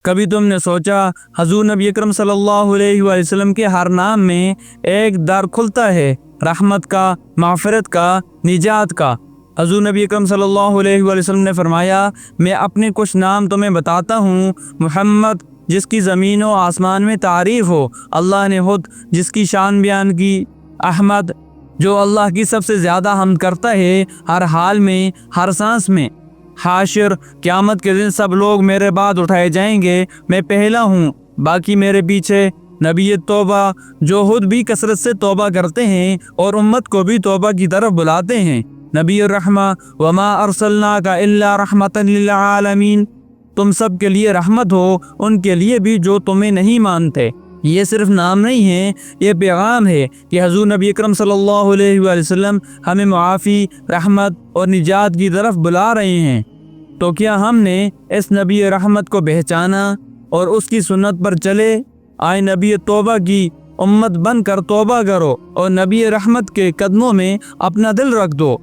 کبھی تم نے سوچا حضور نبی اکرم صلی اللہ علیہ وآلہ وسلم کے ہر نام میں ایک در کھلتا ہے، رحمت کا، مغفرت کا، نجات کا۔ حضور نبی اکرم صلی اللہ علیہ وآلہ وسلم نے فرمایا، میں اپنے کچھ نام تمہیں بتاتا ہوں۔ محمد، جس کی زمین و آسمان میں تعریف ہو، اللہ نے خود جس کی شان بیان کی۔ احمد، جو اللہ کی سب سے زیادہ حمد کرتا ہے، ہر حال میں، ہر سانس میں۔ حاشر، قیامت کے دن سب لوگ میرے بعد اٹھائے جائیں گے، میں پہلا ہوں، باقی میرے پیچھے۔ نبی توبہ، جو خود بھی کثرت سے توبہ کرتے ہیں اور امت کو بھی توبہ کی طرف بلاتے ہیں۔ نبی الرحمہ، وما ارسلناک الا رحمۃ للعالمین، تم سب کے لیے رحمت ہو، ان کے لیے بھی جو تمہیں نہیں مانتے۔ یہ صرف نام نہیں ہے، یہ پیغام ہے کہ حضور نبی اکرم صلی اللہ علیہ وآلہ وسلم ہمیں معافی، رحمت اور نجات کی طرف بلا رہے ہیں۔ تو کیا ہم نے اس نبی رحمت کو پہچانا اور اس کی سنت پر چلے؟ آئے نبی توبہ کی امت بن کر توبہ کرو اور نبی رحمت کے قدموں میں اپنا دل رکھ دو۔